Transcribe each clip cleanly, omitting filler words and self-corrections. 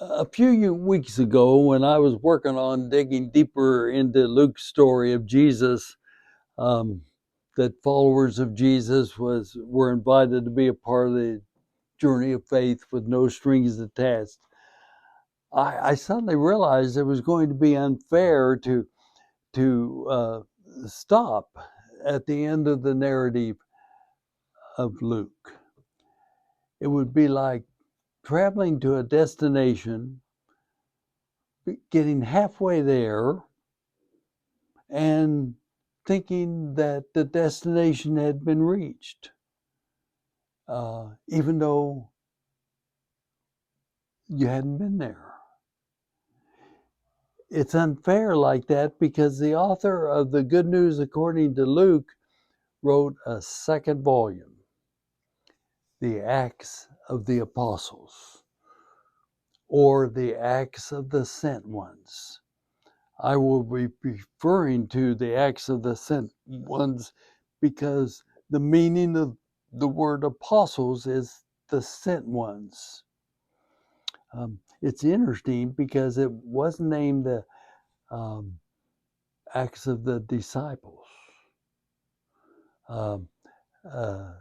A few weeks ago, when I was working on digging deeper into Luke's story of Jesus, um, that followers of Jesus were invited to be a part of the journey of faith with no strings attached, I suddenly realized it was going to be unfair to stop at the end of the narrative of Luke. It would be like traveling to a destination, getting halfway there, and thinking that the destination had been reached, even though you hadn't been there. It's unfair like that because the author of the Good News According to Luke wrote a second volume, The Acts of the Apostles, or The Acts of the Sent Ones. I will be referring to the Acts of the Sent Ones because the meaning of the word apostles is the sent ones. It's interesting because it was named the Acts of the Disciples. Um, uh,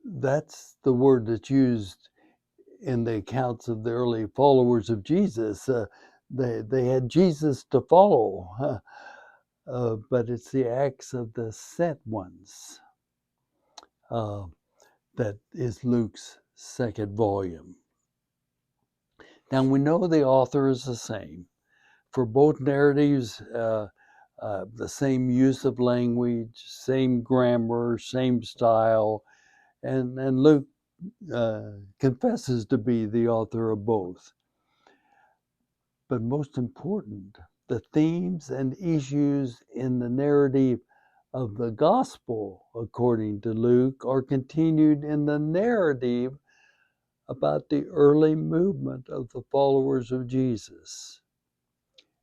that's the word that's used in the accounts of the early followers of Jesus. They had Jesus to follow, but it's the Acts of the Sent Ones uh, that is Luke's second volume. Now we know the author is the same. For both narratives, the same use of language, same grammar, same style, and Luke confesses to be the author of both. But most important, the themes and issues in the narrative of the gospel according to Luke are continued in the narrative about the early movement of the followers of Jesus.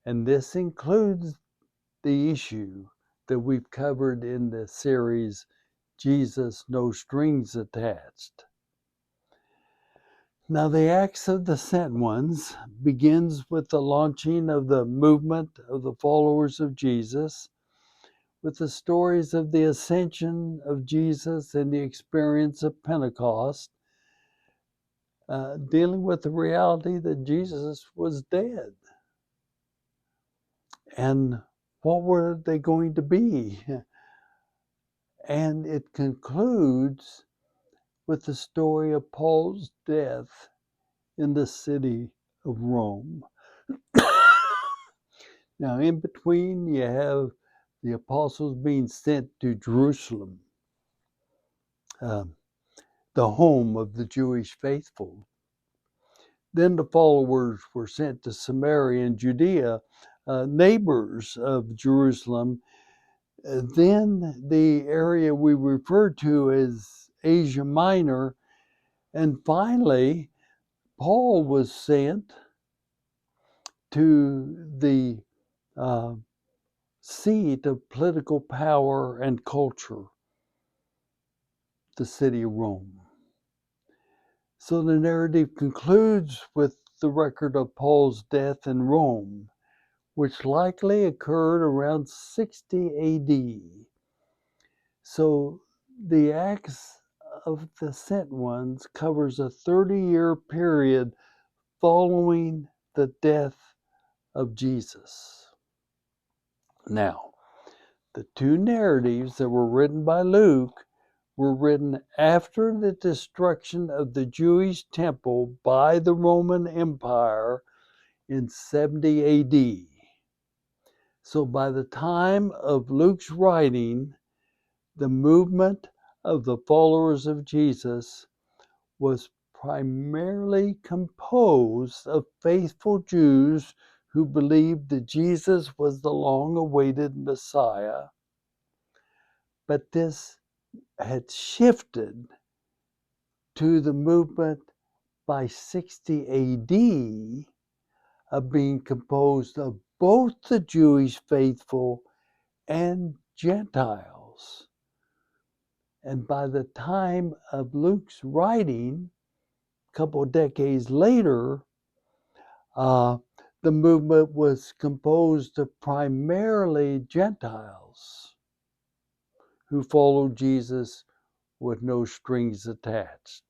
And this includes the issue that we've covered in the series, Jesus No Strings Attached. Now, the Acts of the Sent Ones begins with the launching of the movement of the followers of Jesus, with the stories of the ascension of Jesus and the experience of Pentecost, dealing with the reality that Jesus was dead. And what were they going to be? And it concludes with the story of Paul's death in the city of Rome. Now, in between, you have the apostles being sent to Jerusalem, the home of the Jewish faithful. Then the followers were sent to Samaria and Judea, neighbors of Jerusalem. Then the area we refer to as Asia Minor. And finally, Paul was sent to the seat of political power and culture, the city of Rome. So the narrative concludes with the record of Paul's death in Rome, which likely occurred around 60 AD. So the Acts of the Sent Ones covers a 30-year period following the death of Jesus. Now, the two narratives that were written by Luke were written after the destruction of the Jewish temple by the Roman Empire in 70 AD. So by the time of Luke's writing, the movement of the followers of Jesus was primarily composed of faithful Jews who believed that Jesus was the long-awaited Messiah. But this had shifted to the movement by 60 AD of being composed of both the Jewish faithful and Gentiles. And by the time of Luke's writing, a couple of decades later, Uh, the movement was composed of primarily Gentiles who followed Jesus with no strings attached.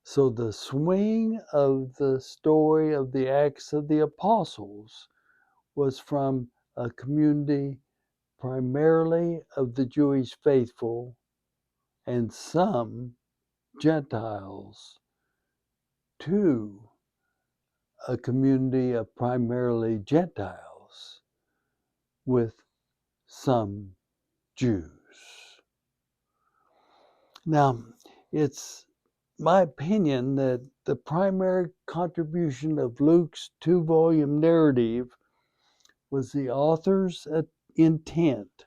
So the swing of the story of the Acts of the Apostles was from a community primarily of the Jewish faithful and some Gentiles to a community of primarily Gentiles with some Jews. Now, it's my opinion that the primary contribution of Luke's 2-volume narrative was the author's intent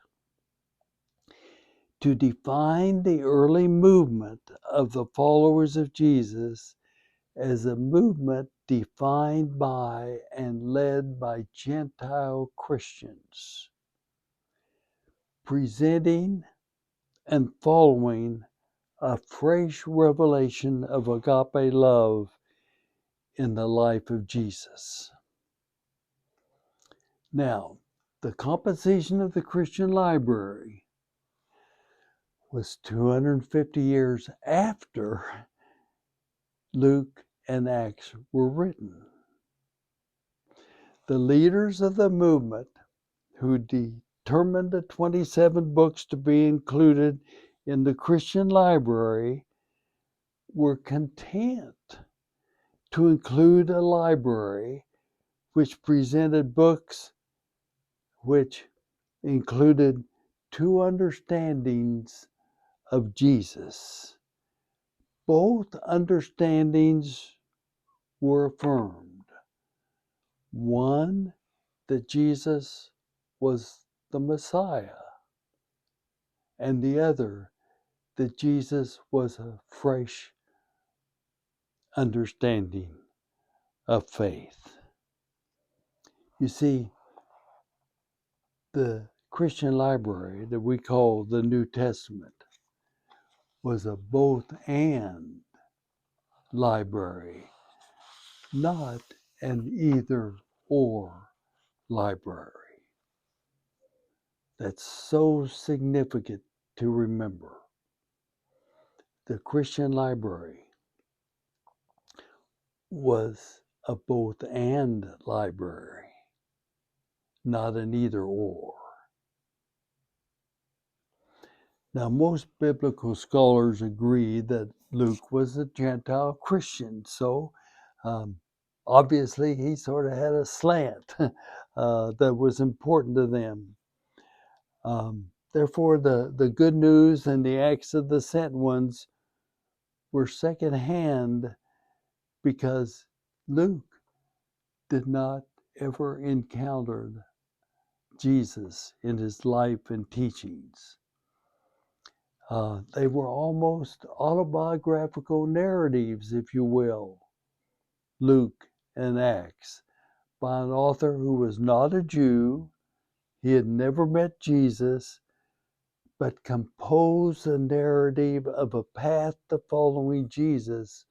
to define the early movement of the followers of Jesus as a movement defined by and led by Gentile Christians, presenting and following a fresh revelation of agape love in the life of Jesus. Now, the composition of the Christian library was 250 years after Luke and Acts were written. The leaders of the movement who determined the 27 books to be included in the Christian library were content to include a library which presented books which included two understandings of Jesus. Both understandings were affirmed. One, that Jesus was the Messiah, and the other, that Jesus was a fresh understanding of faith. You see, the Christian library that we call the New Testament was a both and library, not an either or library. That's so significant to remember. The Christian library was a both and library, not an either or. Now, most biblical scholars agree that Luke was a Gentile Christian, so obviously he sort of had a slant that was important to them. Therefore, the good news and the Acts of the Sent Ones were secondhand because Luke did not ever encounter Jesus in his life and teachings. They were almost autobiographical narratives, if you will, Luke and Acts, by an author who was not a Jew. He had never met Jesus, but composed a narrative of a path to following Jesus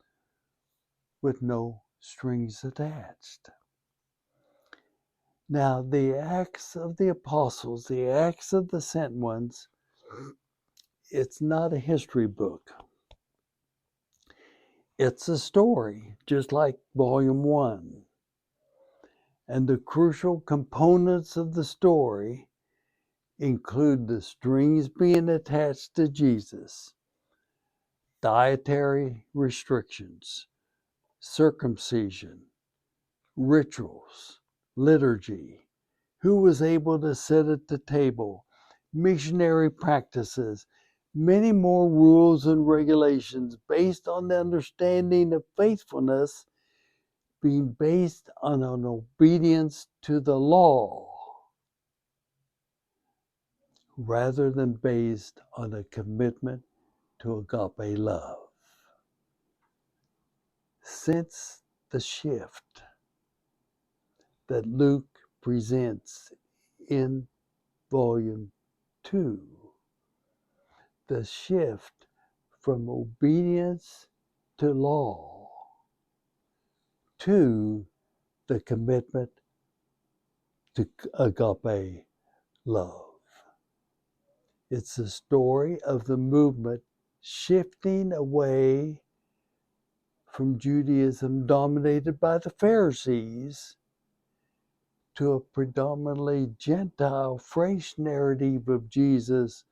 with no strings attached. Now, the Acts of the Apostles, the Acts of the Sent Ones, it's not a history book. It's a story, just like Volume 1. And the crucial components of the story include the strings being attached to Jesus, dietary restrictions, circumcision, rituals, liturgy, who was able to sit at the table, missionary practices, many more rules and regulations based on the understanding of faithfulness being based on an obedience to the law rather than based on a commitment to agape love. Since the shift that Luke presents in Volume 2, the shift from obedience to law to the commitment to agape love. It's the story of the movement shifting away from Judaism dominated by the Pharisees to a predominantly Gentile, fresh narrative of Jesus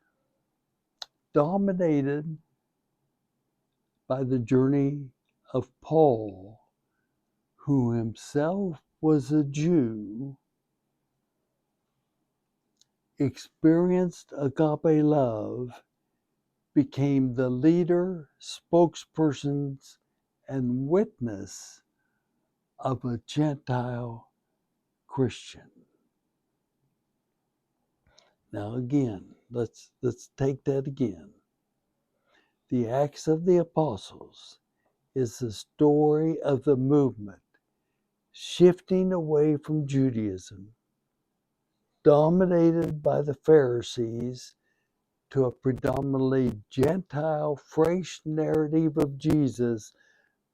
dominated by the journey of Paul, who himself was a Jew, experienced agape love, became the leader, spokespersons, and witness of a Gentile Christian. Now again, let's take that again. The Acts of the Apostles is the story of the movement shifting away from Judaism, dominated by the Pharisees, to a predominantly Gentile, fresh narrative of Jesus,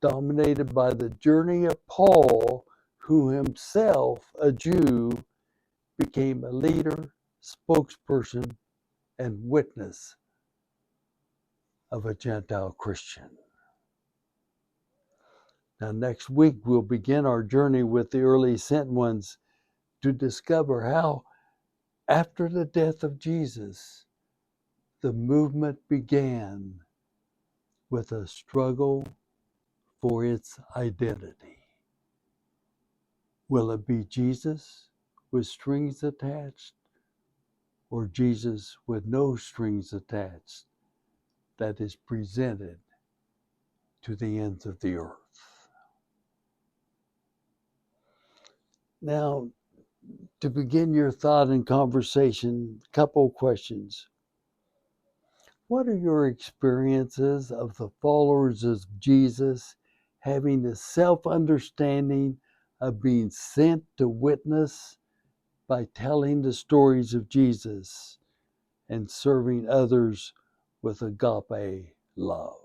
dominated by the journey of Paul, who himself, a Jew, became a leader, spokesperson, and witness of a Gentile Christian. Now, next week, we'll begin our journey with the early sent ones to discover how, after the death of Jesus, the movement began with a struggle for its identity. Will it be Jesus with strings attached, or Jesus with no strings attached that is presented to the ends of the earth? Now, to begin your thought and conversation, a couple questions. What are your experiences of the followers of Jesus having the self-understanding of being sent to witness by telling the stories of Jesus and serving others with agape love?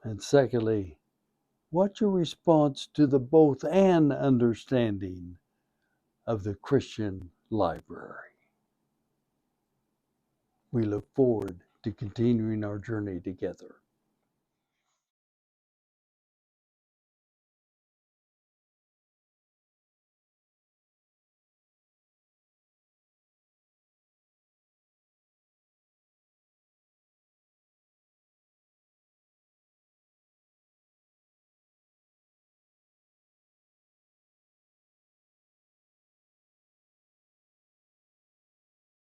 And secondly, what's your response to the both and understanding of the Christian library? We look forward to continuing our journey together.